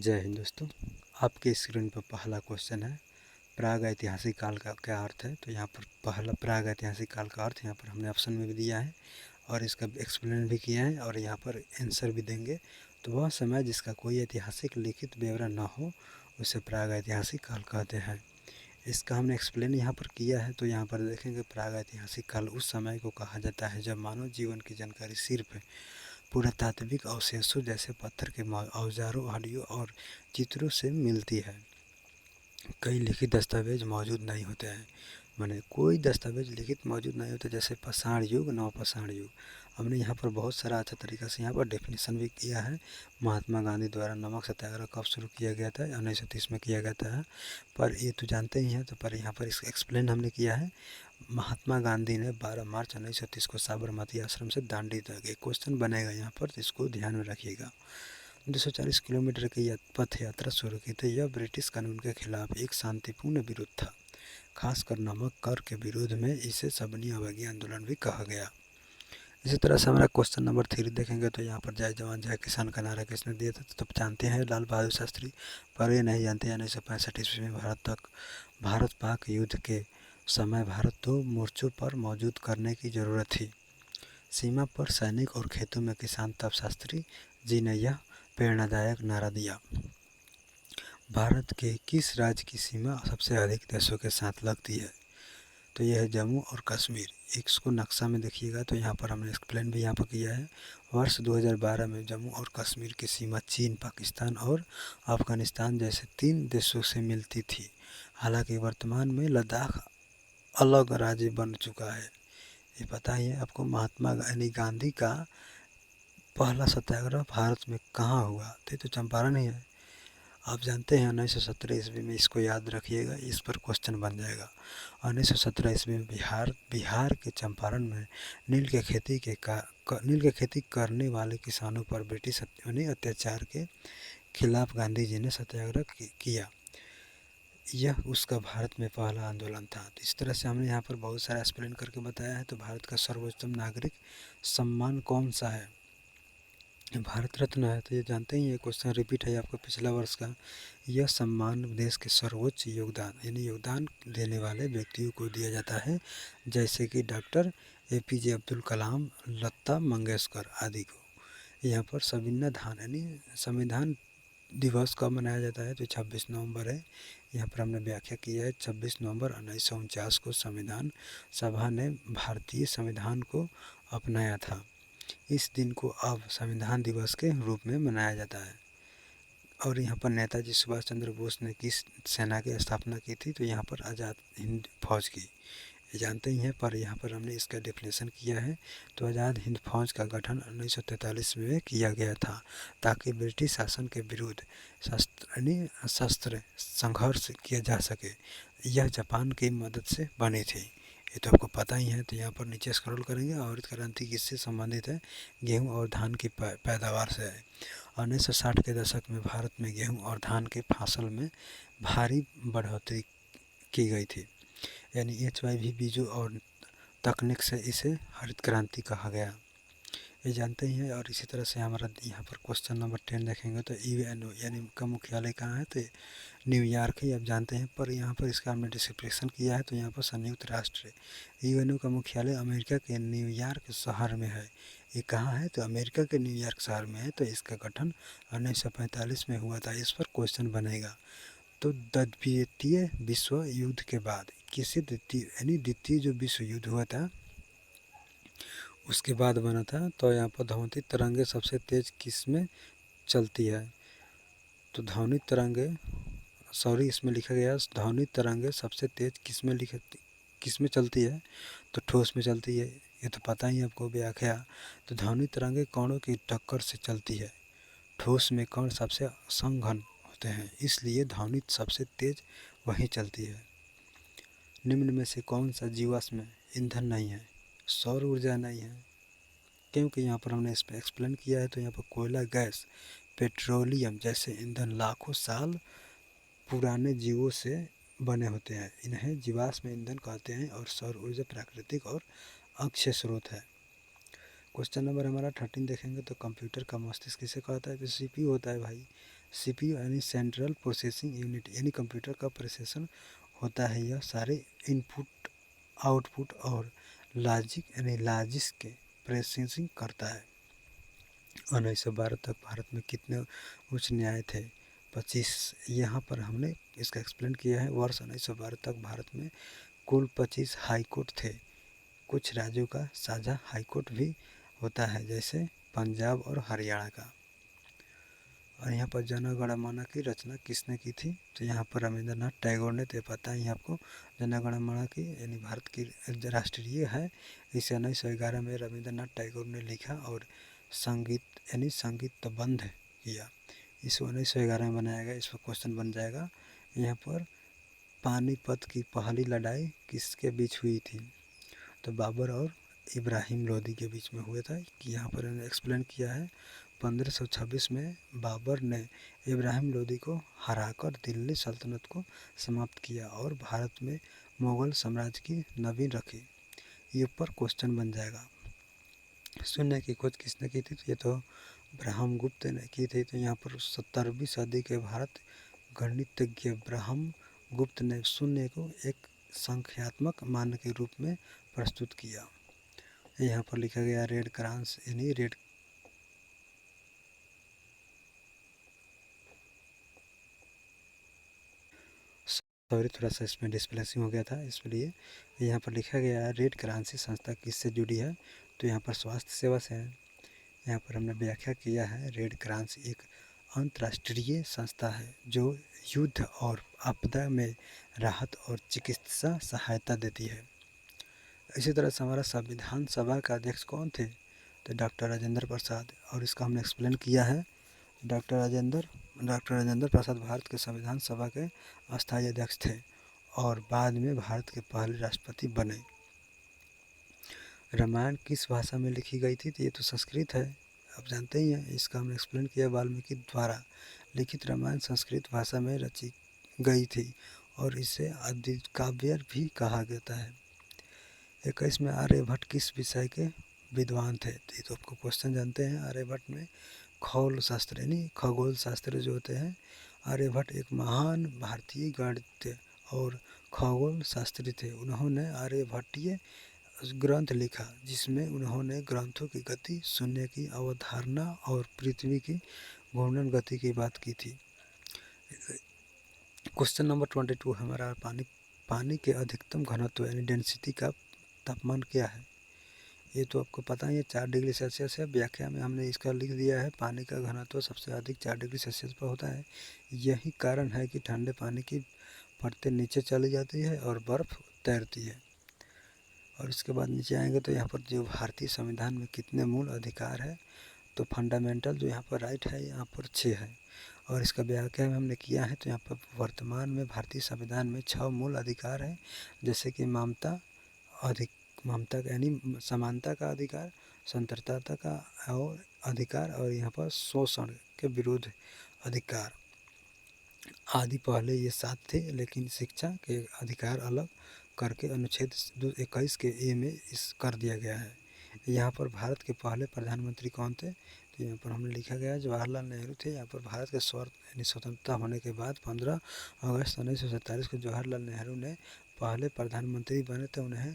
जय हिंद दोस्तों। आपके स्क्रीन पर पहला क्वेश्चन है, प्राग ऐतिहासिक काल का क्या अर्थ है। तो यहाँ पर पहला प्राग ऐतिहासिक काल का अर्थ यहाँ पर हमने ऑप्शन में भी दिया है और इसका एक्सप्लेन भी किया है और यहाँ पर आंसर भी देंगे। तो वह समय जिसका कोई ऐतिहासिक लिखित ब्यौरा न हो उसे प्राग ऐतिहासिक काल कहते हैं। इसका हमने एक्सप्लेन यहाँ पर किया है। तो यहाँ पर देखेंगे प्राग ऐतिहासिक काल उस समय को कहा जाता है जब मानव जीवन की जानकारी सिर्फ पुरातात्विक अवशेषों जैसे पत्थर के औजारों, हड्डियों और चित्रों से मिलती है। कई लिखित दस्तावेज मौजूद नहीं होते हैं, माने कोई दस्तावेज लिखित मौजूद नहीं होते, जैसे पाषाण युग, नवपाषाण युग। हमने यहाँ पर बहुत सारा अच्छा तरीका से यहाँ पर डेफिनेशन भी किया है। महात्मा गांधी द्वारा नमक सत्याग्रह कब शुरू किया गया था, 1930 में किया गया था। पर ये तो जानते ही हैं, तो पर यहाँ पर इसका एक्सप्लेन हमने किया है। महात्मा गांधी ने 12 मार्च 1930 को साबरमती आश्रम से दांडी तक, एक क्वेश्चन बनेगा यहाँ पर, तो इसको ध्यान में रखिएगा। 240 किलोमीटर की पथ यात्रा शुरू की थी। यह ब्रिटिश कानून के खिलाफ एक शांतिपूर्ण विरोध था, खासकर नमक कर के विरोध में। इसे सबनी अवज्ञा आंदोलन भी कहा गया। इसी तरह से हमारा क्वेश्चन नंबर 3 देखेंगे तो यहाँ पर जय जवान जय किसान का नारा किसने दिया था। तो जानते हैं लाल बहादुर शास्त्री, पर ये नहीं जानते 1965 ईस्वी में भारत पाक युद्ध के समय भारत 2 मोर्चों पर मौजूद करने की ज़रूरत थी। सीमा पर सैनिक और खेतों में किसान, तब शास्त्री जी ने यह प्रेरणादायक नारा दिया। भारत के किस राज्य की सीमा सबसे अधिक देशों के साथ लगती है। तो यह है जम्मू और कश्मीर। इसको नक्शा में देखिएगा तो यहाँ पर हमने एक्सप्लेन भी यहाँ पर किया है। वर्ष 2012 में जम्मू और कश्मीर की सीमा चीन, पाकिस्तान और अफगानिस्तान जैसे 3 देशों से मिलती थी। हालांकि वर्तमान में लद्दाख अलग राज्य बन चुका है। ये पता ही है आपको। महात्मा गांधी का पहला सत्याग्रह भारत में कहाँ हुआ, तो ये तो चंपारण ही है। आप जानते हैं 1917 ईस्वी में, इसको याद रखिएगा, इस पर क्वेश्चन बन जाएगा। 1917 ईस्वी में बिहार के चंपारण में नील के खेती करने वाले किसानों पर ब्रिटिश अत्याचार के खिलाफ गांधी जी ने सत्याग्रह किया। यह उसका भारत में पहला आंदोलन था। तो इस तरह से हमने यहाँ पर बहुत सारा एक्सप्लेन करके बताया है। तो भारत का सर्वोच्चतम नागरिक सम्मान कौन सा है, भारत रत्न है। तो ये जानते ही, ये क्वेश्चन रिपीट है आपको पिछला वर्ष का। यह सम्मान देश के सर्वोच्च योगदान यानी योगदान देने वाले व्यक्तियों को दिया जाता है, जैसे कि डॉक्टर APJ अब्दुल कलाम, लता मंगेशकर आदि को। यहाँ पर संविधान दिवस कब मनाया जाता है, तो 26 नवंबर है। यहाँ पर हमने व्याख्या की है, 26 नवंबर 1949 को संविधान सभा ने भारतीय संविधान को अपनाया था। इस दिन को अब संविधान दिवस के रूप में मनाया जाता है। और यहाँ पर नेताजी सुभाष चंद्र बोस ने किस सेना की स्थापना की थी, तो यहाँ पर आज़ाद हिंद फौज की। ये जानते ही हैं, पर यहाँ पर हमने इसका डेफिनेशन किया है। तो आज़ाद हिंद फौज का गठन 1943 में किया गया था, ताकि ब्रिटिश शासन के विरुद्ध शस्त्र संघर्ष किया जा सके। यह जापान की मदद से बनी थी, ये तो आपको पता ही है। तो यहाँ पर नीचे स्क्रॉल करेंगे, हरित क्रांति किससे संबंधित है, गेहूं और धान की पैदावार से है। 1960 के दशक में भारत में गेहूं और धान के फसल में भारी बढ़ोतरी की गई थी, यानी HYV बीजों और तकनीक से इसे हरित क्रांति कहा गया। ये जानते ही हैं। और इसी तरह से हमारा यहाँ पर क्वेश्चन नंबर 10 देखेंगे तो UNO यानी का मुख्यालय कहाँ है, तो न्यूयॉर्क ही, आप जानते हैं। पर यहाँ पर इसका हमने डिस्क्रिप्शन किया है, तो यहाँ पर संयुक्त राष्ट्र UNO का मुख्यालय अमेरिका के न्यूयॉर्क शहर में है। ये कहाँ है, तो अमेरिका के न्यूयॉर्क शहर में है। तो इसका गठन 1945 में हुआ था। इस पर क्वेश्चन बनेगा। तो द्वितीय विश्व युद्ध के बाद द्वितीय जो विश्व युद्ध हुआ था उसके बाद बना था। तो यहाँ पर ध्वनित तरंगे सबसे तेज किस में चलती है, तो ध्वनित तरंगे, सॉरी इसमें लिखा गया ध्वनित तरंगे सबसे तेज किस में चलती है, तो ठोस में चलती है। ये तो पता ही आपको व्याख्या। तो ध्वनित तरंगे कणों की टक्कर से चलती है। ठोस में कण सबसे संघन होते हैं, इसलिए ध्वनित सबसे तेज वहीं चलती है। निम्न में से कौन सा जीवाश्म ईंधन नहीं है, सौर ऊर्जा नहीं है, क्योंकि यहाँ पर हमने इस पर एक्सप्लेन किया है। तो यहाँ पर कोयला, गैस, पेट्रोलियम जैसे ईंधन लाखों साल पुराने जीवों से बने होते हैं, इन्हें जीवाश्म ईंधन कहते हैं। और सौर ऊर्जा प्राकृतिक और अक्षय स्रोत है। क्वेश्चन नंबर हमारा 13 देखेंगे तो कंप्यूटर का मस्तिष्क किसे कहता है, तो CPU होता है भाई। CPU यानी सेंट्रल प्रोसेसिंग यूनिट, यानी कंप्यूटर का प्रोसेसर होता है। यह सारे इनपुट, आउटपुट और लॉजिक यानी लॉजिक्स के प्रोसेसिंग करता है। 1912 तक भारत में कितने उच्च न्याय थे? 25। यहाँ पर हमने इसका एक्सप्लेन किया है। वर्ष 1912 तक भारत में कुल 25 हाई कोर्ट थे। कुछ राज्यों का साझा हाई कोर्ट भी होता है, जैसे पंजाब और हरियाणा का। और यहाँ पर जन गण मन की रचना किसने की थी? तो यहाँ पर रविंद्रनाथ टैगोर ने। तो पता ही आपको जन गण मन की यानी भारत की राष्ट्रीय है। इसे 1911 में रविंद्रनाथ टैगोर ने लिखा और संगीत यानी संगीतबद्ध किया। इसको 1911 में बनाया गया। इस पर क्वेश्चन बन जाएगा। यहाँ पर पानीपत की पहली लड़ाई किसके बीच हुई थी? तो बाबर और इब्राहिम लोदी के बीच में हुआ था। कि यहाँ पर एक्सप्लेन किया है। 1526 में बाबर ने इब्राहिम लोदी को हराकर दिल्ली सल्तनत को समाप्त किया और भारत में मुगल साम्राज्य की नींव रखी। ये ऊपर क्वेश्चन बन जाएगा। शून्य की खोज किसने की थी? तो ये तो ब्रह्मगुप्त ने की थी। तो यहाँ पर 17वीं सदी के भारत गणितज्ञ ब्रह्मगुप्त ने शून्य को एक संख्यात्मक मान के रूप में प्रस्तुत किया। यहाँ पर लिखा गया रेड क्रॉस यानी रेड सॉरी थोड़ा सा इसमें डिस्प्लेसिंग हो गया था, इसलिए यहाँ पर लिखा गया है रेड क्रांति संस्था किससे जुड़ी है? तो यहाँ पर स्वास्थ्य सेवा से है। यहाँ पर हमने व्याख्या किया है रेड क्रांति एक अंतर्राष्ट्रीय संस्था है जो युद्ध और आपदा में राहत और चिकित्सा सहायता देती है। इसी तरह से हमारा संविधान सभा का अध्यक्ष कौन थे? तो डॉक्टर राजेंद्र प्रसाद। और इसका हमने एक्सप्लेन किया है। डॉक्टर राजेंद्र प्रसाद भारत के संविधान सभा के अस्थायी अध्यक्ष थे और बाद में भारत के पहले राष्ट्रपति बने। रामायण किस भाषा में लिखी गई थी? तो ये तो संस्कृत है, आप जानते ही हैं। इसका हमने एक्सप्लेन किया। वाल्मीकि द्वारा लिखित रामायण संस्कृत भाषा में रची गई थी और इसे आदिकाव्य भी कहा जाता है। 21 में आर्यभट्ट किस विषय के विद्वान थे? तो ये तो आपको क्वेश्चन जानते हैं। आर्यभट्ट में खगोल शास्त्र यानी खगोल शास्त्र जो होते हैं। आर्यभट्ट एक महान भारतीय गणितज्ञ और खगोल शास्त्री थे। उन्होंने आर्यभट्टीय ग्रंथ लिखा जिसमें उन्होंने ग्रंथों की गति, शून्य की अवधारणा और पृथ्वी की घूर्णन गति की बात की थी। क्वेश्चन नंबर 22 हमारा पानी के अधिकतम घनत्व यानी डेंसिटी का तापमान क्या है? ये तो आपको पता ही है 4 डिग्री सेल्सियस है। व्याख्या में हमने इसका लिख दिया है। पानी का घनत्व सबसे अधिक 4 डिग्री सेल्सियस पर होता है। यही कारण है कि ठंडे पानी की परतें नीचे चली जाती है और बर्फ़ तैरती है। और इसके बाद नीचे आएंगे तो यहाँ पर जो भारतीय संविधान में कितने मूल अधिकार है? तो फंडामेंटल जो यहाँ पर राइट है यहाँ पर 6 है। और इसका व्याख्या में हमने किया है। तो यहाँ पर वर्तमान में भारतीय संविधान में 6 मूल अधिकार हैं, जैसे कि ममता यानी समानता का अधिकार, स्वतंत्रता का और अधिकार, और यहाँ पर शोषण के विरुद्ध अधिकार आदि। पहले ये 7 थे, लेकिन शिक्षा के अधिकार अलग करके अनुच्छेद 21 के ए में इस कर दिया गया है। यहाँ पर भारत के पहले प्रधानमंत्री कौन थे? तो यहाँ पर हमने लिखा गया जवाहरलाल नेहरू थे। यहाँ पर भारत के स्वतंत्रता होने के बाद 15 अगस्त 1947 को जवाहरलाल नेहरू ने पहले प्रधानमंत्री बने थे। उन्हें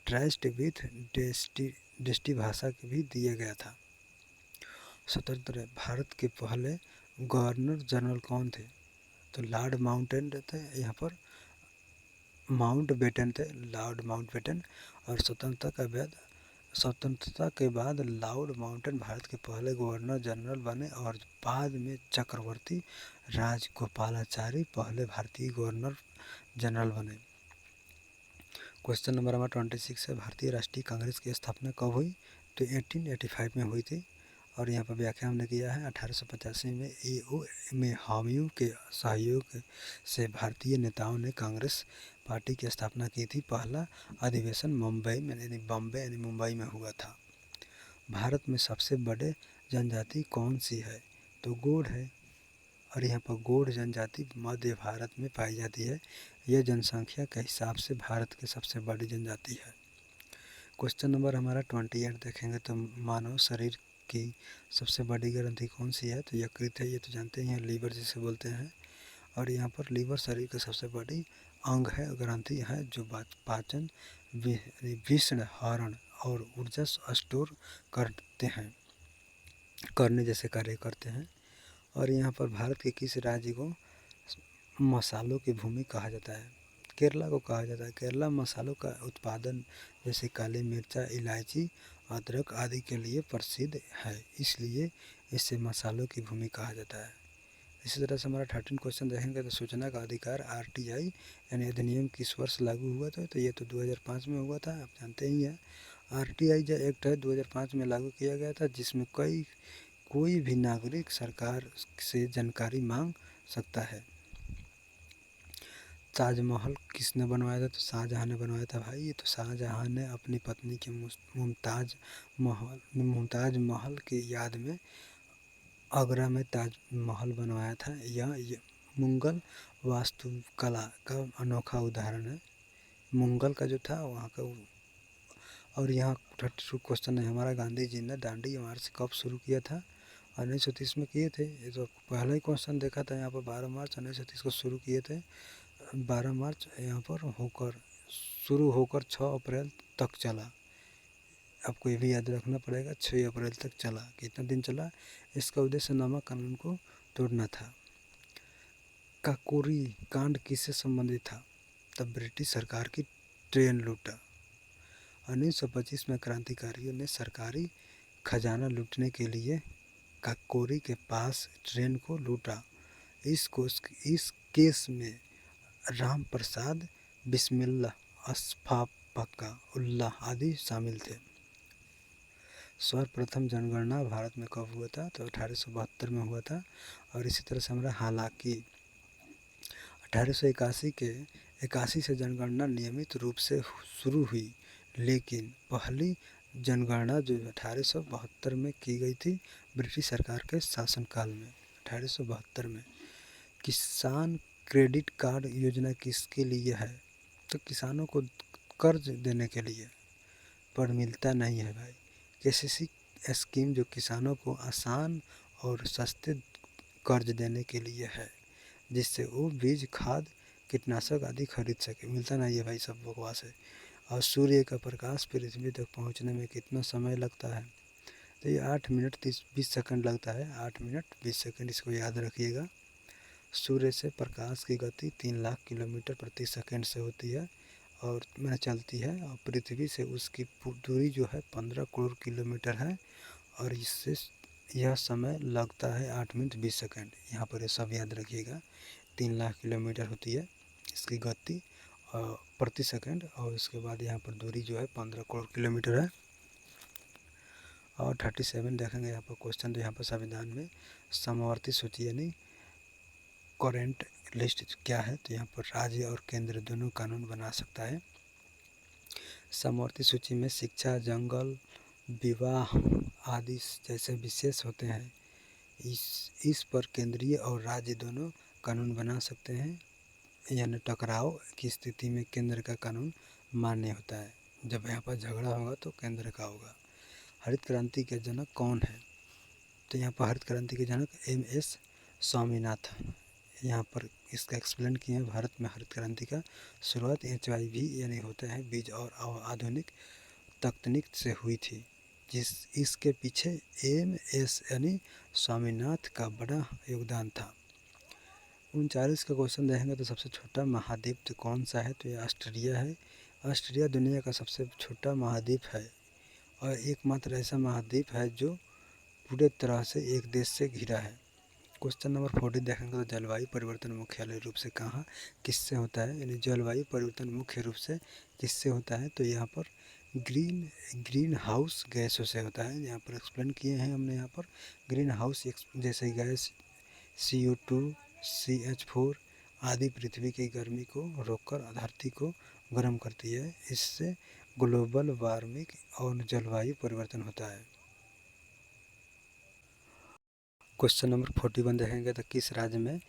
ट्रस्ट विथ डेस्टी भाषा भी दिया गया था। स्वतंत्र भारत के पहले गवर्नर जनरल कौन थे? तो लॉर्ड माउंटेन थे। यहाँ पर माउंटबेटन थे, लॉर्ड माउंटबेटन। और स्वतंत्रता के बाद लॉर्ड माउंटेन भारत के पहले गवर्नर जनरल बने और बाद में चक्रवर्ती राजगोपालाचारी पहले भारतीय गवर्नर जनरल बने। क्वेश्चन नंबर हमारा 26 है भारतीय राष्ट्रीय कांग्रेस की स्थापना कब हुई? तो 1885 में हुई थी। और यहाँ पर व्याख्या हमने किया है 1885 में ईओ में हामियों के सहयोग से भारतीय नेताओं ने कांग्रेस पार्टी की स्थापना की थी। पहला अधिवेशन मुंबई में यानी मुंबई में हुआ था। भारत में सबसे बड़े जनजाति कौन सी है? तो गोंड है। और यहाँ पर गोंड जनजाति मध्य भारत में पाई जाती है। यह जनसंख्या के हिसाब से भारत की सबसे बड़ी जनजाति है। क्वेश्चन नंबर हमारा 28 देखेंगे तो मानव शरीर की सबसे बड़ी ग्रंथि कौन सी है? तो यकृत है, ये तो जानते ही हैं, लीवर जिसे बोलते हैं। और यहाँ पर लीवर शरीर का सबसे बड़ी अंग है, ग्रंथि है, जो पाचन, विषण हरण और ऊर्जा स्टोर करते हैं, करने जैसे कार्य करते हैं। और यहाँ पर भारत के किस राज्य को मसालों की भूमि कहा जाता है? केरला को कहा जाता है। केरला मसालों का उत्पादन जैसे काली मिर्चा, इलायची, अदरक आदि के लिए प्रसिद्ध है, इसलिए इसे मसालों की भूमि कहा जाता है। इसी तरह से हमारा 13 क्वेश्चन देखेंगे तो सूचना का अधिकार आरटीआई यानी अधिनियम किस वर्ष लागू हुआ था? तो ये तो 2005 में हुआ था, आप जानते ही हैं। आरटीआई जो एक्ट है 2005 में लागू किया गया था, जिसमें कोई भी नागरिक सरकार से जानकारी मांग सकता है। ताजमहल किसने बनवाया था? तो शाहजहाँ ने बनवाया था भाई। ये तो शाहजहाँ ने अपनी पत्नी के मुमताज महल की याद में आगरा में ताजमहल बनवाया था। यह मुगल वास्तुकला का अनोखा उदाहरण है। मुगल का जो था वहाँ का। और यहाँ 32 क्वेश्चन है हमारा, गांधी जी ने दांडी मार्च कब शुरू किया था? 1930 में किए थे। ये तो पहला ही क्वेश्चन देखा था यहाँ पर, 12 मार्च 1930 को शुरू किए थे। 12 मार्च यहाँ पर शुरू होकर 6 अप्रैल तक चला। आपको ये भी याद रखना पड़ेगा, 6 अप्रैल तक चला। कितना दिन चला? इसका उद्देश्य नमक कानून को तोड़ना था। काकोरी कांड किससे संबंधित था? तब ब्रिटिश सरकार की ट्रेन लूटा। 1925 में क्रांतिकारियों ने सरकारी खजाना लूटने के लिए काकोरी के पास ट्रेन को लूटा। इस केस में राम प्रसाद, बिस्मिल्लाह, अशफाक उल्लाह आदि शामिल थे। सर्वप्रथम जनगणना भारत में कब हुआ था? तो 1872 में हुआ था। और इसी तरह से हमारा हालांकि 1881 से जनगणना नियमित रूप से शुरू हुई, लेकिन पहली जनगणना जो 1872 में की गई थी ब्रिटिश सरकार के शासनकाल में, 1872 में। किसान क्रेडिट कार्ड योजना किसके लिए है? तो किसानों को कर्ज देने के लिए, पर मिलता नहीं है भाई। केसीसी स्कीम जो किसानों को आसान और सस्ते कर्ज देने के लिए है, जिससे वो बीज, खाद, कीटनाशक आदि खरीद सके। मिलता नहीं है भाई, सब बकवास है। और सूर्य का प्रकाश पृथ्वी तक पहुंचने में कितना समय लगता है? तो ये 8 मिनट 20 सेकंड लगता है। 8 मिनट 20 सेकंड, इसको याद रखिएगा। सूर्य से प्रकाश की गति 3 लाख किलोमीटर प्रति सेकंड से होती है और चलती है। और पृथ्वी से उसकी दूरी जो है 15 करोड़ किलोमीटर है। और इससे यह समय लगता है 8 मिनट 20 सेकंड। यहाँ पर ये सब याद रखिएगा। 3 लाख किलोमीटर होती है इसकी गति प्रति सेकंड, और उसके बाद यहाँ पर दूरी जो है 15 करोड़ किलोमीटर है। और 37 देखेंगे यहाँ पर क्वेश्चन। तो यहाँ पर संविधान में समवर्ती सूची यानी करेंट लिस्ट क्या है? तो यहाँ पर राज्य और केंद्र दोनों कानून बना सकता है। समवर्ती सूची में शिक्षा, जंगल, विवाह आदि जैसे विशेष होते हैं, इस पर केंद्रीय और राज्य दोनों कानून बना सकते हैं। यानी टकराव की स्थिति में केंद्र का कानून मान्य होता है। जब यहाँ पर झगड़ा होगा तो केंद्र का होगा। हरित क्रांति के जनक कौन है? तो यहाँ पर हरित क्रांति के जनक MS स्वामीनाथन। यहाँ पर इसका एक्सप्लेन किए हैं। भारत में हरित क्रांति का शुरुआत HIV यानी होते हैं बीज और आधुनिक तकनीक से हुई थी, इसके पीछे MS यानी स्वामीनाथ का बड़ा योगदान था। 39 का क्वेश्चन देखेंगे तो सबसे छोटा महाद्वीप तो कौन सा है? तो ये ऑस्ट्रेलिया है। ऑस्ट्रेलिया दुनिया का सबसे छोटा महाद्वीप है और एकमात्र ऐसा महाद्वीप है जो पूरे तरह से एक देश से घिरा है। क्वेश्चन नंबर 40 देखेंगे तो जलवायु परिवर्तन मुख्यालय रूप से कहाँ किससे होता है? यानी जलवायु परिवर्तन मुख्य रूप से किससे होता है? तो यहाँ पर ग्रीन हाउस गैसों से होता है। यहाँ पर एक्सप्लेन किए हैं हमने। यहाँ पर ग्रीन हाउस जैसे गैस CO2, CH4 आदि पृथ्वी की गर्मी को रोककर धरती को गर्म करती है। इससे ग्लोबल वार्मिंग और जलवायु परिवर्तन होता है। क्वेश्चन नंबर 41 देखेंगे तो किस राज्य में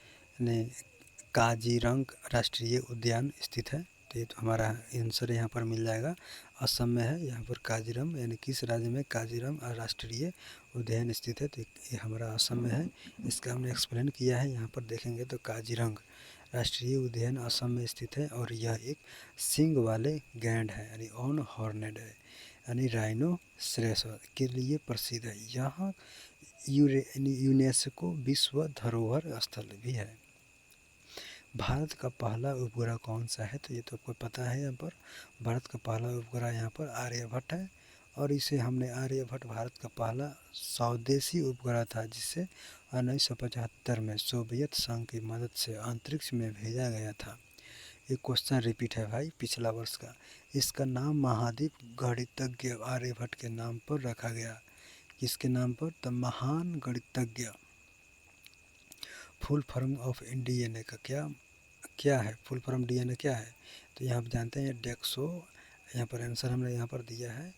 काजीरंगा राष्ट्रीय उद्यान स्थित है? तो ये तो हमारा आंसर यहाँ पर मिल जाएगा, असम में है यहाँ पर काजीरंग, यानी किस राज्य में काजीरंग राष्ट्रीय उद्यान स्थित है, तो ये हमारा असम में है। इसका हमने एक्सप्लेन किया है। यहाँ पर देखेंगे तो काजीरंग राष्ट्रीय उद्यान असम में स्थित है और यह एक सींग वाले गैंड है, यानी ऑन हॉर्नेड है, यानी राइनो श्रेष्ठ के लिए प्रसिद्ध है। यहाँ यूनेस्को विश्व धरोहर स्थल भी है। भारत का पहला उपग्रह कौन सा है, तो ये तो आपको पता है। यहाँ पर भारत का पहला उपग्रह यहाँ पर आर्यभट्ट है और इसे हमने आर्यभट्ट भारत का पहला स्वदेशी उपग्रह था, जिसे 1975 में सोवियत संघ की मदद से अंतरिक्ष में भेजा गया था। ये क्वेश्चन रिपीट है भाई पिछला वर्ष का। इसका नाम महाद्वीप गणितज्ञ आर्यभट्ट के नाम पर रखा गया। किसके नाम पर, द महान गणितज्ञ। फुल फॉर्म ऑफ डीएनए का क्या है, फुल फॉर्म डीएनए क्या है, तो यहाँ आप जानते हैं डेक्सो, यहाँ पर आंसर हमने यहाँ पर दिया है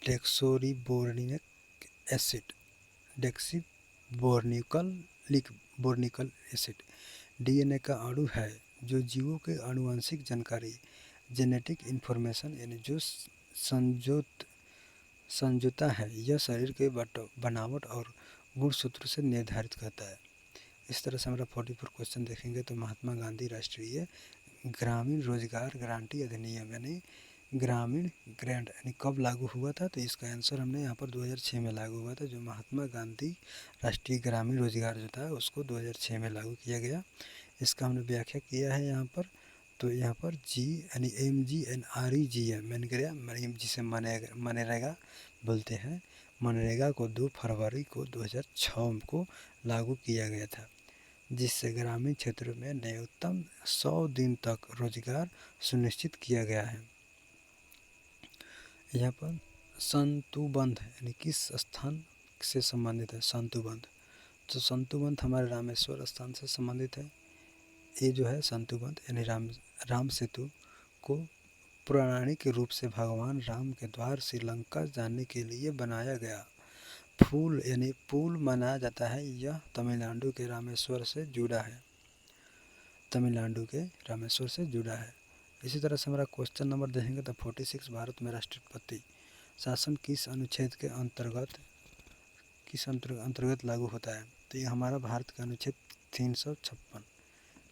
डेक्सोरिबोर्निक एसिड, बोर्निकल एसिड डीएनए का अणु है जो जीवों के आनुवंशिक जानकारी, जेनेटिक इन्फॉर्मेशन, यानी जो संजोता है, यह शरीर के बनावट और गुणसूत्र से निर्धारित करता है। इस तरह से हमारा 44 क्वेश्चन देखेंगे तो महात्मा गांधी राष्ट्रीय ग्रामीण रोजगार गारंटी अधिनियम यानी ग्रामीण ग्रांट यानी कब लागू हुआ था, तो इसका आंसर हमने यहाँ पर 2006 में लागू हुआ था। जो महात्मा गांधी राष्ट्रीय ग्रामीण रोजगार जो था उसको 2006 में लागू किया गया। इसका हमने व्याख्या किया है यहाँ पर। तो यहाँ पर जी यानी MGNREGA जिसे मनरेगा बोलते हैं, मनरेगा को 2 फरवरी को 2006 को लागू किया गया था, जिससे ग्रामीण क्षेत्रों में न्यूनतम 100 दिन तक रोजगार सुनिश्चित किया गया है। यहाँ पर संतुबंध यानी किस स्थान से संबंधित है, संतुबंध, तो संतुबंध हमारे रामेश्वर स्थान से संबंधित है। ये जो है संतुबंध यानी राम सेतु को पौराणिक रूप से भगवान राम के द्वार श्रीलंका जाने के लिए बनाया गया पुल माना जाता है। यह तमिलनाडु के रामेश्वर से जुड़ा है। इसी तरह से हमारा क्वेश्चन नंबर देखेंगे तो 46, भारत में राष्ट्रपति शासन किस अनुच्छेद के अंतर्गत लागू होता है, तो ये हमारा भारत का अनुच्छेद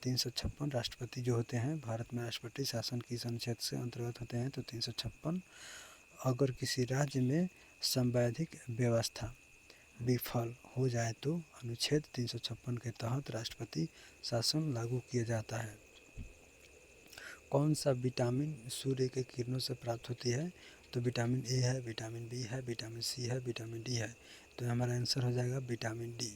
356 राष्ट्रपति जो होते हैं भारत में राष्ट्रपति शासन किस अनुच्छेद से अंतर्गत होते हैं, तो 356। अगर किसी राज्य में संवैधानिक व्यवस्था विफल हो जाए तो अनुच्छेद 356 के तहत राष्ट्रपति शासन लागू किया जाता है। कौन सा विटामिन सूर्य के किरणों से प्राप्त होती है, तो विटामिन ए है, विटामिन बी है, विटामिन सी है, विटामिन डी है, तो हमारा आंसर हो जाएगा विटामिन डी।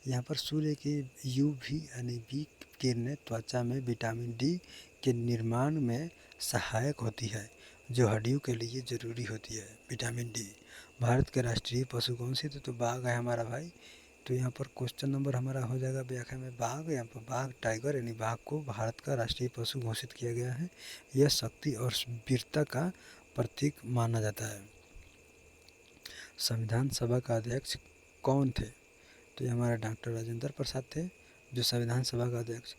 यहाँ पर सूर्य की UV यानी बी किरणें त्वचा में विटामिन डी के निर्माण में सहायक होती है, जो हड्डियों के लिए ज़रूरी होती है। Vitamin D. भारत के राष्ट्रीय पशु कौन सी, तो बाघ है हमारा भाई। तो यहाँ पर क्वेश्चन नंबर हमारा हो जाएगा व्याख्या में बाघ। यहाँ पर बाघ टाइगर यानी बाघ को भारत का राष्ट्रीय पशु घोषित किया गया है। यह शक्ति और वीरता का प्रतीक माना जाता है। संविधान सभा का अध्यक्ष कौन थे, तो ये हमारा डॉक्टर राजेंद्र प्रसाद थे जो संविधान सभा का अध्यक्ष।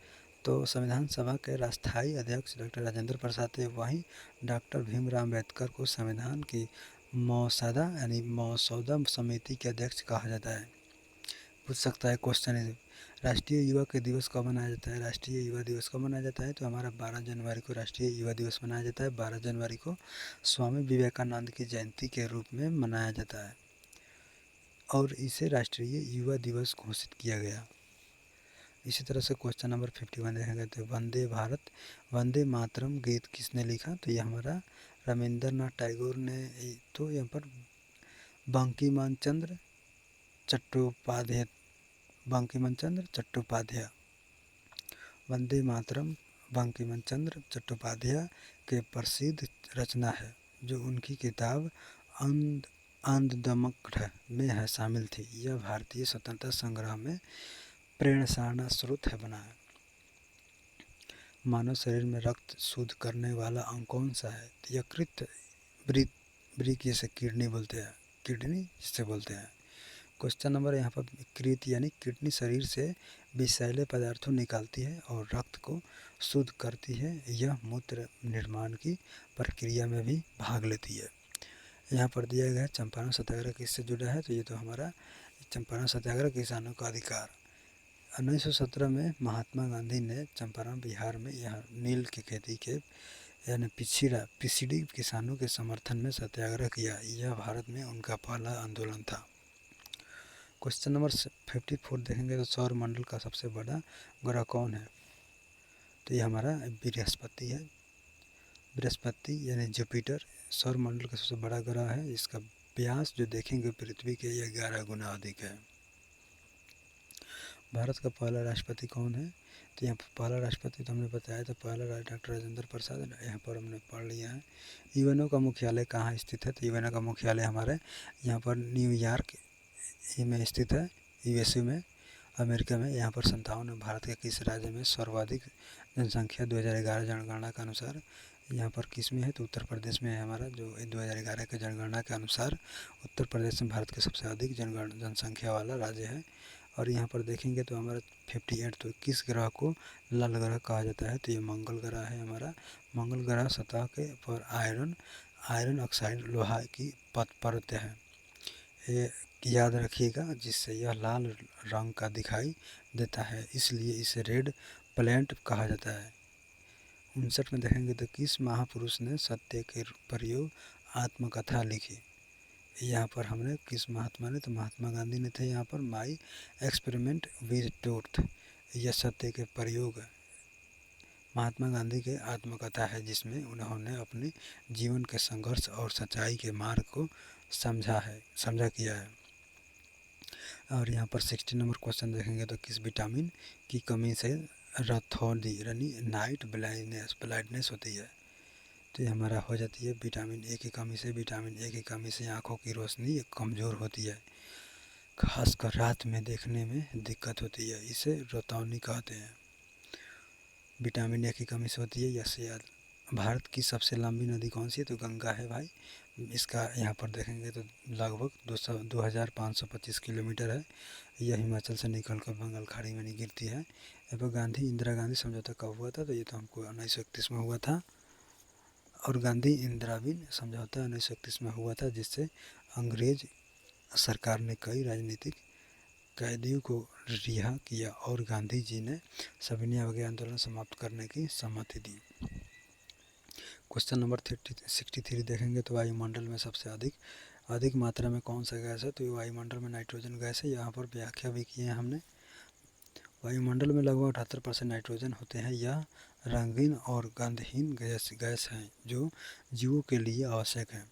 तो संविधान सभा के स्थायी अध्यक्ष डॉक्टर राजेंद्र प्रसाद थे। वहीं डॉक्टर भीमराव अम्बेडकर को संविधान की मसौदा समिति के अध्यक्ष कहा जाता है। पूछ सकता है क्वेश्चन है, राष्ट्रीय युवा के दिवस कब मनाया जाता है, राष्ट्रीय युवा दिवस कब मनाया जाता है, तो हमारा 12 जनवरी को राष्ट्रीय युवा दिवस मनाया जाता है। 12 जनवरी को स्वामी विवेकानंद की जयंती के रूप में मनाया जाता है और इसे राष्ट्रीय युवा दिवस घोषित किया गया। इसी तरह से क्वेश्चन नंबर 51 देखेंगे तो वंदे मातरम गीत किसने लिखा, तो यह हमारा रविंद्रनाथ टैगोर ने। तो यहाँ पर बंकिम चंद्र चट्टोपाध्याय वंदे मातरम बंकिम चंद्र चट्टोपाध्याय के प्रसिद्ध रचना है, जो उनकी किताब आंदमकढ़ में है शामिल थी। यह भारतीय स्वतंत्रता संग्राम में प्रेरणा स्रोत है बना है। मानव शरीर में रक्त शुद्ध करने वाला अंग कौन सा है, तो यकृत, वृक्क जिसे किडनी जिसे बोलते हैं। क्वेश्चन नंबर यहाँ पर कृत यानी किडनी शरीर से विषैले पदार्थों निकालती है और रक्त को शुद्ध करती है। यह मूत्र निर्माण की प्रक्रिया में भी भाग लेती है। यहाँ पर दिया गया है चंपारण सत्याग्रह किससे जुड़ा है, तो ये तो हमारा चंपारण सत्याग्रह किसानों का अधिकार। 1917 में महात्मा गांधी ने चंपारण बिहार में यहाँ नील की खेती के यानी पिछड़ी किसानों के समर्थन में सत्याग्रह किया। यह भारत में उनका पहला आंदोलन था। क्वेश्चन नंबर 54 देखेंगे तो सौर मंडल का सबसे बड़ा ग्रह कौन है, तो ये हमारा बृहस्पति है। बृहस्पति यानी जुपिटर सौर मंडल का सबसे बड़ा ग्रह है। इसका व्यास जो देखेंगे पृथ्वी के 11 गुना अधिक है। भारत का पहला राष्ट्रपति कौन है, तो यहाँ पर पहला राष्ट्रपति तो हमने बताया था, पहला डॉक्टर राजेंद्र प्रसाद, यहाँ पर हमने पढ़ लिया है। यूएनओ का मुख्यालय कहाँ स्थित है, तो यूएनओ का मुख्यालय हमारे यहाँ पर न्यूयॉर्क में स्थित है, यूएसए में, अमेरिका में। यहाँ पर 57 भारत के किस राज्य में सर्वाधिक जनसंख्या 2011 जनगणना के अनुसार यहाँ पर किस में है, तो उत्तर प्रदेश में है हमारा। जो 2011 के जनगणना के अनुसार उत्तर प्रदेश में भारत के सबसे अधिक जनसंख्या वाला राज्य है। और यहाँ पर देखेंगे तो हमारा 58 तो किस ग्रह को लाल ग्रह कहा जाता है, तो ये मंगल ग्रह है हमारा। मंगल ग्रह सतह के पर आयरन ऑक्साइड लोहा की परत है, ये याद रखिएगा, जिससे यह लाल रंग का दिखाई देता है, इसलिए इसे रेड प्लैनेट कहा जाता है। 59 में देखेंगे तो किस महापुरुष ने सत्य के प्रयोग आत्मकथा लिखी, यहाँ पर हमने किस महात्मा ने, तो महात्मा गांधी ने थे यहाँ पर। माई एक्सपेरिमेंट विद ट्रूथ, यह सत्य के प्रयोग महात्मा गांधी के आत्मकथा है, जिसमें उन्होंने अपने जीवन के संघर्ष और सच्चाई के मार्ग को समझा किया है। और यहाँ पर 60 नंबर क्वेश्चन देखेंगे तो किस विटामिन की कमी से रतौंधी यानी नाइट ब्लाइंडनेस होती है, तो ये हमारा हो जाती है विटामिन ए की कमी से। विटामिन ए की कमी से आँखों की रोशनी कमज़ोर होती है, खासकर रात में देखने में दिक्कत होती है, इसे रतौंधी कहते हैं। विटामिन ए की कमी से होती है, यह याद। भारत की सबसे लंबी नदी कौन सी है, तो गंगा है भाई। इसका यहाँ पर देखेंगे तो लगभग 2525 किलोमीटर है। यह हिमाचल से निकलकर बंगाल खाड़ी में गिरती है। यहाँ पर इंदिरा गांधी समझौता कब हुआ था, तो ये तो हमको 1931 में हुआ था। और गांधी इंदिरा समझौता 1931 में हुआ था, जिससे अंग्रेज सरकार ने कई राजनीतिक कैदियों को रिहा किया और गांधी जी ने सविनय अवज्ञा आंदोलन समाप्त करने की सहमति दी। क्वेश्चन नंबर 63 देखेंगे तो वायुमंडल में सबसे अधिक मात्रा में कौन सा गैस है, तो वायुमंडल में नाइट्रोजन गैस है। यहाँ पर व्याख्या भी की है हमने। वायुमंडल में लगभग 78% नाइट्रोजन होते हैं। यह रंगीन और गंधहीन गैस हैं जो जीवों के लिए आवश्यक है।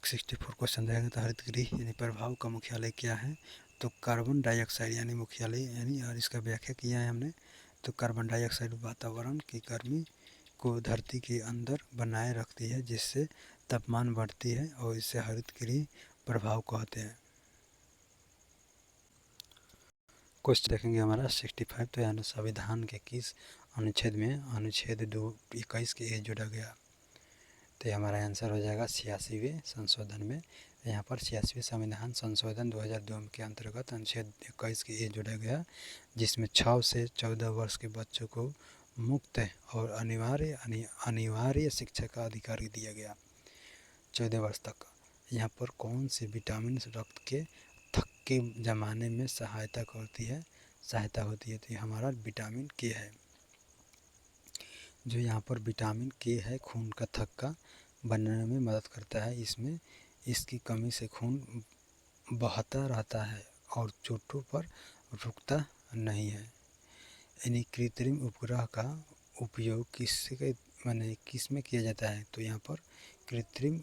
64 क्वेश्चन देखेंगे तो हरित गृह यानी प्रभाव का मुख्यालय क्या है, तो कार्बन डाइऑक्साइड यानी मुख्यालय यानी, और इसका व्याख्या किया है हमने। तो कार्बन डाइऑक्साइड वातावरण की गर्मी को धरती के अंदर बनाए रखती है, जिससे तापमान बढ़ती है और इसे हरित गृह प्रभाव कहते हैं। क्वेश्चन देखेंगे हमारा 65, तो यानी संविधान के किस अनुच्छेद में अनुच्छेद 221 के ए जोड़ा गया, तो हमारा आंसर हो जाएगा 86वें संशोधन में। यहाँ पर 86वें संविधान संशोधन 2002 के अंतर्गत अनुच्छेद 21 के ए जोड़ा गया, जिसमें 6 से 14 वर्ष के बच्चों को मुक्त और अनिवार्य शिक्षा का अधिकार दिया गया 14 वर्ष तक। यहाँ पर कौन सी विटामिन रक्त के थक्के जमाने में सहायता होती है, तो हमारा विटामिन के है। जो यहाँ पर विटामिन के है खून का थक्का बनने में मदद करता है। इसकी कमी से खून बहता रहता है और चोटों पर रुकता नहीं है। यानी कृत्रिम उपग्रह का उपयोग किस में किया जाता है, तो यहाँ पर कृत्रिम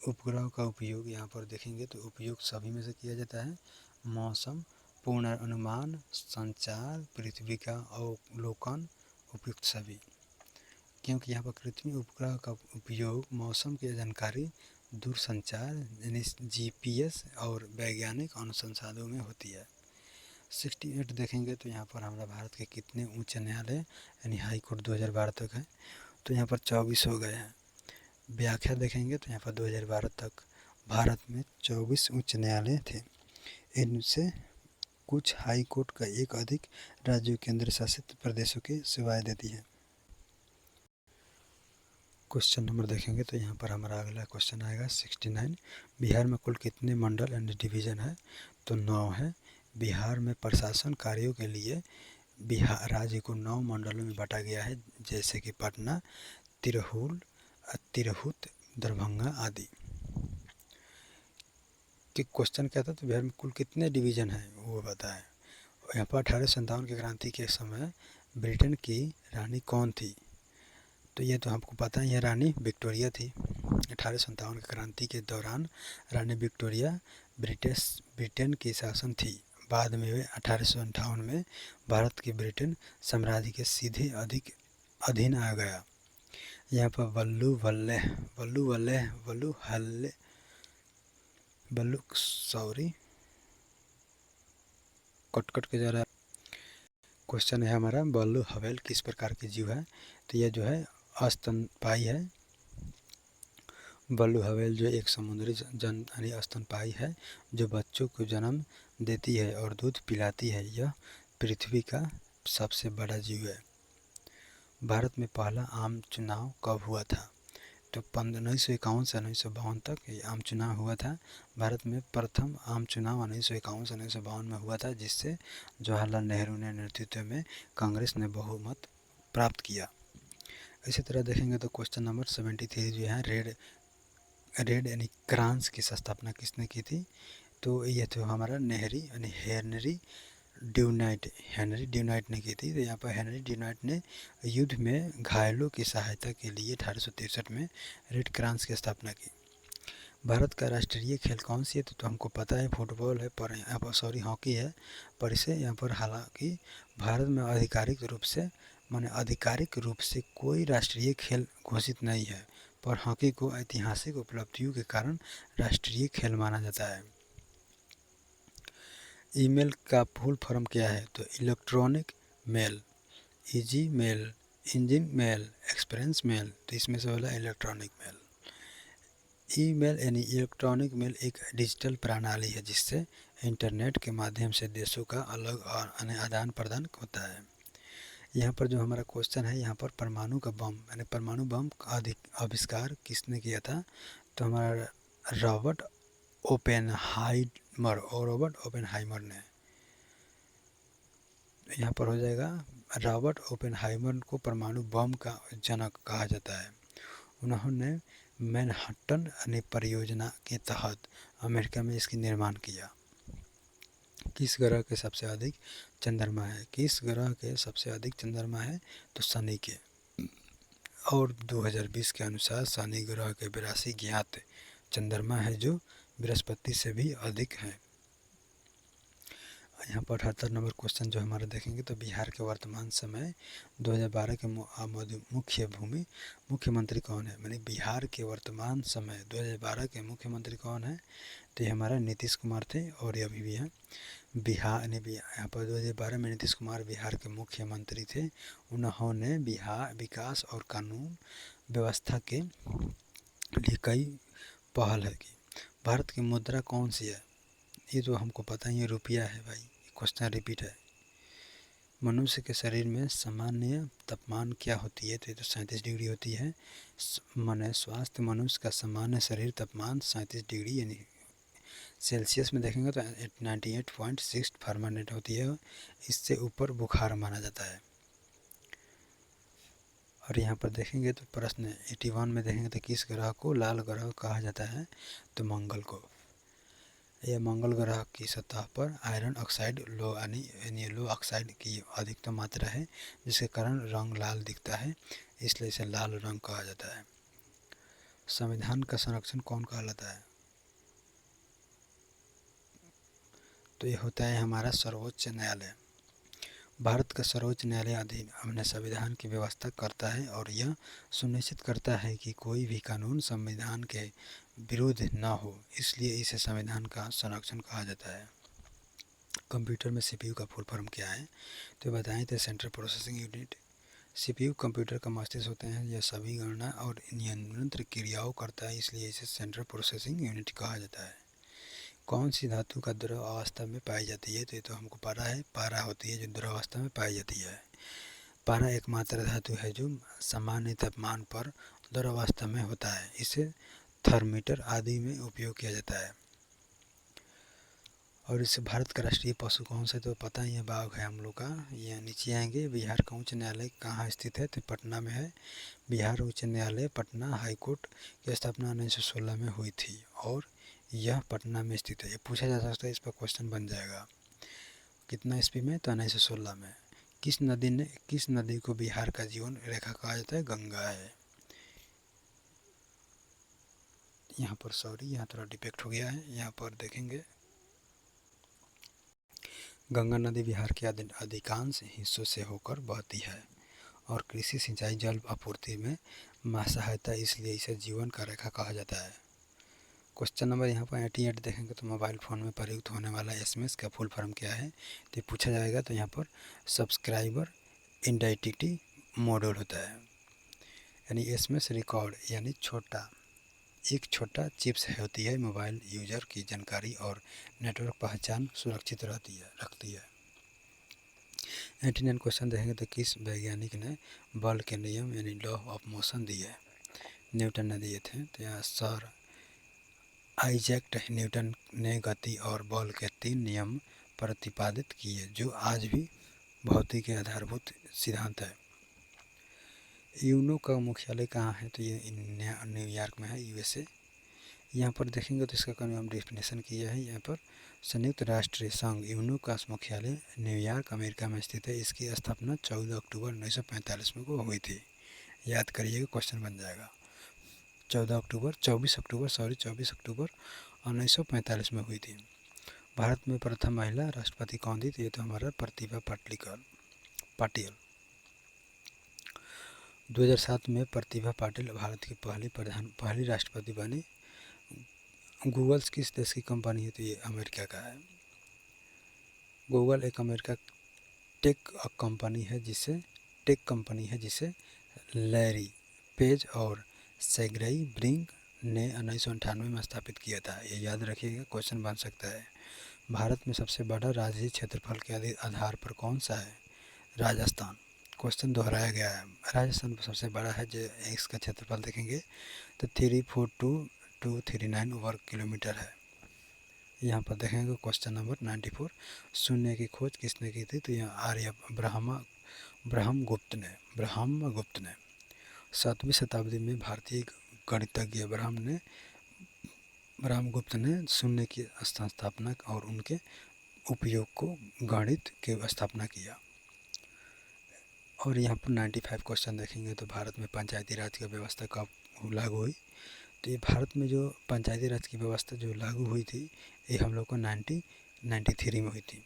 उपग्रह का उपयोग यहाँ पर देखेंगे तो उपयोग सभी में से किया जाता है। मौसम पूर्वानुमान, संचार, पृथ्वी का अवलोकन, उपयुक्त सभी। क्योंकि यहाँ पर कृत्रिम उपग्रह का उपयोग मौसम की जानकारी, दूरसंचार यानी GPS और वैज्ञानिक अनुसंधानों में होती है। 68 देखेंगे तो यहाँ पर हमारा भारत के कितने उच्च न्यायालय यानी हाई कोर्ट 2012 तक है, तो यहाँ पर 24 हो गए हैं। व्याख्या देखेंगे तो यहाँ पर 2012 तक भारत में 24 उच्च न्यायालय थे। इनसे कुछ हाई कोर्ट का एक अधिक राज्यों केंद्र शासित प्रदेशों की सेवाएं देती है। क्वेश्चन नंबर देखेंगे तो यहाँ पर हमारा अगला क्वेश्चन आएगा 69। बिहार में कुल कितने मंडल एंड डिवीज़न है? तो 9 है। बिहार में प्रशासन कार्यों के लिए बिहार राज्य को 9 मंडलों में बांटा गया है, जैसे कि पटना, तिरहुत, दरभंगा आदि। कि क्वेश्चन क्या था? तो बिहार में कुल कितने डिवीज़न हैं वो बताएं। यहाँ पर 1857 की क्रांति के समय ब्रिटेन की रानी कौन थी? तो ये तो हमको पता है, यह रानी विक्टोरिया थी। 1857 की क्रांति के दौरान रानी विक्टोरिया ब्रिटेन की शासन थी। बाद में वे 1858 में भारत के ब्रिटेन साम्राज्य के सीधे अधीन आ गया। यहाँ पर कट के जा रहा है। क्वेश्चन है हमारा, बल्लू हवेल किस प्रकार की जीव है? तो यह जो है स्तनपायी है। बल्लू हवेल जो एक समुद्री यानी स्तनपायी है, जो बच्चों को जन्म देती है और दूध पिलाती है। यह पृथ्वी का सबसे बड़ा जीव है। भारत में पहला आम चुनाव कब हुआ था? तो 1951 से 1952 तक ये आम चुनाव हुआ था। भारत में प्रथम आम चुनाव 1951 से 1952 में हुआ था, जिससे जवाहरलाल नेहरू ने नेतृत्व में कांग्रेस ने बहुमत प्राप्त किया। इसी तरह देखेंगे तो क्वेश्चन नंबर 73 जो है, रेड यानी क्रांस की स्थापना किसने की थी? तो यह तो हमारा हेनरी ड्यूनाइट ने की थी। तो यहाँ पर हेनरी ड्यूनाइट ने युद्ध में घायलों की सहायता के लिए 1863 में रेड क्रॉस की स्थापना की। भारत का राष्ट्रीय खेल कौन सी है? तो हमको पता है फुटबॉल है, पर यहाँ पर हॉकी है। पर इसे यहाँ पर हालांकि भारत में आधिकारिक रूप से कोई राष्ट्रीय खेल घोषित नहीं है, पर हॉकी को ऐतिहासिक उपलब्धियों के कारण राष्ट्रीय खेल माना जाता है। ईमेल का फुल फॉर्म क्या है? तो electronic mail, easy mail, engine mail, express mail. तो इसमें से वाला इलेक्ट्रॉनिक मेल। ईमेल यानी इलेक्ट्रॉनिक मेल एक डिजिटल प्रणाली है, जिससे इंटरनेट के माध्यम से देशों का अलग और आदान प्रदान होता है। यहाँ पर जो हमारा क्वेश्चन है, यहाँ पर परमाणु का बम यानी परमाणु बम का आविष्कार किसने किया था? तो हमारा रॉबर्ट ओपेनहाइमर ने। यहाँ पर हो जाएगा, रॉबर्ट ओपेनहाइमर को परमाणु बम का जनक कहा जाता है। उन्होंने मैनहट्टन परियोजना के तहत अमेरिका में इसकी निर्माण किया। किस ग्रह के सबसे अधिक चंद्रमा है? किस ग्रह के सबसे अधिक चंद्रमा है? तो शनि के। और 2020 के अनुसार शनि ग्रह के 82 ज्ञात चंद्रमा है, जो बृहस्पति से भी अधिक हैं। यहाँ पर 78 नंबर क्वेश्चन जो हमारा देखेंगे, तो बिहार के वर्तमान समय 2012 के मुख्यमंत्री कौन है? यानी बिहार के वर्तमान समय 2012 के मुख्यमंत्री कौन है? तो ये हमारा नीतीश कुमार थे, और ये अभी भी हैं। यहाँ पर 2012 में नीतीश कुमार बिहार के मुख्यमंत्री थे। उन्होंने बिहार विकास और कानून व्यवस्था के लिए कई पहल है की। भारत की मुद्रा कौन सी है? ये तो हमको पता ही है, रुपया है भाई। क्वेश्चन रिपीट है। मनुष्य के शरीर में सामान्य तापमान क्या होती है? तो ये तो 37 डिग्री होती है। माने स्वास्थ्य मनुष्य का सामान्य शरीर तापमान 37 डिग्री यानी सेल्सियस में देखेंगे तो 98.6 फारेनहाइट होती है। इससे ऊपर बुखार माना जाता है। और यहाँ पर देखेंगे तो प्रश्न 81 में देखेंगे तो किस ग्रह को लाल ग्रह कहा जाता है? तो मंगल को। यह मंगल ग्रह की सतह पर आयरन ऑक्साइड लो ऑक्साइड की अधिकतम मात्रा है, जिसके कारण रंग लाल दिखता है, इसलिए इसे लाल रंग कहा जाता है। संविधान का संरक्षण कौन कहलाता है? तो यह होता है हमारा सर्वोच्च न्यायालय। भारत का सर्वोच्च न्यायालय अधीन अपने संविधान की व्यवस्था करता है, और यह सुनिश्चित करता है कि कोई भी कानून संविधान के विरुद्ध न हो, इसलिए इसे संविधान का संरक्षण कहा जाता है। कंप्यूटर में सीपीयू का फुल फॉर्म क्या है? तो बताएं तो central processing unit. CPU computer का मस्तिष्क होते हैं, यह सभी गणना और नियंत्रण क्रियाओं करता है, इसलिए इसे सेंट्रल प्रोसेसिंग यूनिट कहा जाता है। कौन सी धातु का द्रव अवस्था में पाई जाती है? तो ये तो हमको पता है, पारा होती है जो द्रव अवस्था में पाई जाती है। पारा एकमात्र धातु है जो सामान्य तापमान पर द्रव अवस्था में होता है, इसे थर्मीटर आदि में उपयोग किया जाता है। और इस भारत का राष्ट्रीय पशु कौन सा? तो पता ही है, बाघ है हम लोग का। ये नीचे आएंगे, बिहार का उच्च न्यायालय कहाँ स्थित है? तो पटना में है। बिहार उच्च न्यायालय पटना हाईकोर्ट की स्थापना 1916 में हुई थी और यह पटना में स्थित है। ये पूछा जा सकता है, इस पर क्वेश्चन बन जाएगा। कितना ईस्वी में? तो 1916 में। किस नदी को बिहार का जीवन रेखा कहा जाता है? गंगा है। यहाँ पर सॉरी, यहाँ थोड़ा डिफेक्ट हो गया है, यहाँ पर देखेंगे। गंगा नदी बिहार के अधिकांश हिस्सों से होकर बहती है और कृषि, सिंचाई, जल आपूर्ति में सहायता, इसलिए इसे जीवन का रेखा कहा जाता है। क्वेश्चन नंबर यहाँ पर 88 देखेंगे तो मोबाइल फ़ोन में प्रयुक्त होने वाला एसएमएस का फुल फॉर्म क्या है? तो पूछा जाएगा। तो यहाँ पर सब्सक्राइबर आइडेंटिटी मॉड्यूल होता है, यानी एसएमएस रिकॉर्ड, यानी एक छोटा चिप्स होती है, मोबाइल यूजर की जानकारी और नेटवर्क पहचान सुरक्षित रखती है। 89 क्वेश्चन देखेंगे तो किस वैज्ञानिक ने बल के नियम यानी लॉ ऑफ मोशन दिए? न्यूटन ने दिए थे। तो यहाँ सर आइजैक न्यूटन ने गति और बल के 3 नियम प्रतिपादित किए जो आज भी भौतिकी के आधारभूत सिद्धांत है। यूनो का मुख्यालय कहाँ है? तो ये न्यूयॉर्क में है, यूएसए। यहाँ पर देखेंगे तो इसका हम डेफिनेशन किया है। यहाँ पर संयुक्त राष्ट्र संघ यूनो का मुख्यालय न्यूयॉर्क अमेरिका में स्थित है। इसकी स्थापना 14 अक्टूबर 1945 में को हुई थी। याद करिएगा, क्वेश्चन बन जाएगा। 24 अक्टूबर 1945 में हुई थी। भारत में प्रथम महिला राष्ट्रपति कौन थी? तो ये तो हमारा प्रतिभा पाटिल। 2007 में प्रतिभा पाटिल भारत की पहली राष्ट्रपति बनी। गूगल किस देश की कंपनी है? तो ये अमेरिका का है। गूगल एक अमेरिका टेक कंपनी है जिसे लैरी पेज और सेर्गेई ब्रिन ने 1998 में स्थापित किया था। ये याद रखिएगा, क्वेश्चन बन सकता है। भारत में सबसे बड़ा राज्य क्षेत्रफल के आधार पर कौन सा है? राजस्थान। क्वेश्चन दोहराया गया है। राजस्थान सबसे बड़ा है, जो इसका क्षेत्रफल देखेंगे तो 342239 वर्ग किलोमीटर है। यहाँ पर देखेंगे क्वेश्चन नंबर 94, शून्य की खोज किसने की थी? तो यहाँ ब्रह्मगुप्त ने 7वीं शताब्दी में भारतीय गणितज्ञ ब्रह्मगुप्त ने शून्य की स्थापना और उनके उपयोग को गणित की स्थापना किया। और यहाँ पर 95 क्वेश्चन देखेंगे तो भारत में पंचायती राज की व्यवस्था कब लागू हुई? तो ये भारत में जो पंचायती राज की व्यवस्था जो लागू हुई थी, ये हम लोग को 1993 में हुई थी।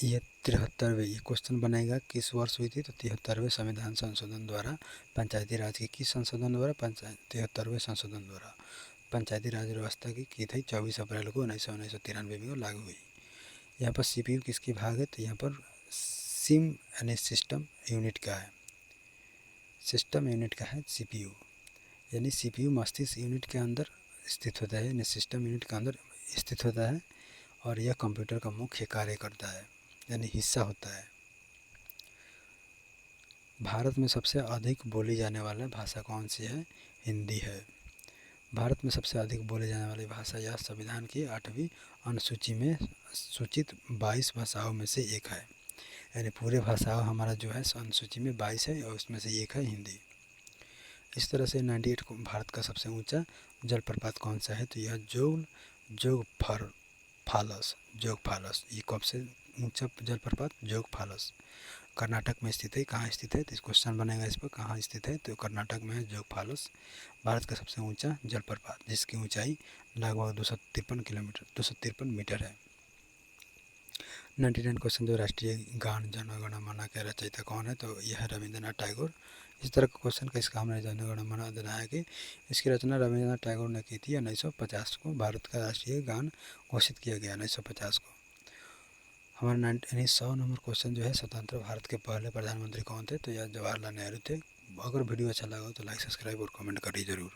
ये 73वें ये क्वेश्चन बनेगा, किस वर्ष हुई थी? तो 73वें संविधान संशोधन द्वारा पंचायती राज की किस संशोधन द्वारा? 73वें संशोधन द्वारा पंचायती राज व्यवस्था की थी 24 अप्रैल को 1993 में लागू हुई। यहाँ पर सीपीयू किसकी भाग है? तो यहाँ पर सिम यानी सिस्टम यूनिट का है सीपीयू, यानी सीपीयू मस्तिष्क यूनिट के अंदर स्थित होता है, यानी सिस्टम यूनिट के अंदर स्थित होता है और यह कंप्यूटर का मुख्य कार्य करता है, यानी हिस्सा होता है। भारत में सबसे अधिक बोली जाने वाली भाषा कौन सी है? हिंदी है। भारत में सबसे अधिक बोली जाने वाली भाषा यह संविधान की 8वीं अनुसूची में सूचित 22 भाषाओं में से एक है, यानी पूरे भाषाओं हमारा जो है अनुसूची में 22 है और उसमें से एक है हिंदी। इस तरह से 98 को भारत का सबसे ऊंचा जलप्रपात कौन सा है? तो यह जोग फालस। ये कब से ऊंचा जलप्रपात? जोग फालस कर्नाटक में स्थित है। कहाँ स्थित है? तो इस क्वेश्चन बनेगा इस पर, कहाँ स्थित है? तो कर्नाटक में है जोग फालस, भारत का सबसे ऊंचा जलप्रपात, जिसकी ऊंचाई लगभग 253 मीटर है। 99 क्वेश्चन, जो राष्ट्रीय गान जन गण मन के रचयिता कौन है? तो यह है रविंद्रनाथ टैगोर। इस तरह का क्वेश्चन का इसका हमने जन गण मन देना है कि इसकी रचना रविंद्रनाथ टैगोर ने की थी। 1950 को भारत का राष्ट्रीय गान घोषित किया गया 1950 को। हमारा 100 नंबर क्वेश्चन जो है, स्वतंत्र भारत के पहले प्रधानमंत्री कौन थे? तो यह जवाहरलाल नेहरू थे। अगर वीडियो अच्छा लगा हो तो लाइक, सब्सक्राइब और कमेंट करिए ज़रूर।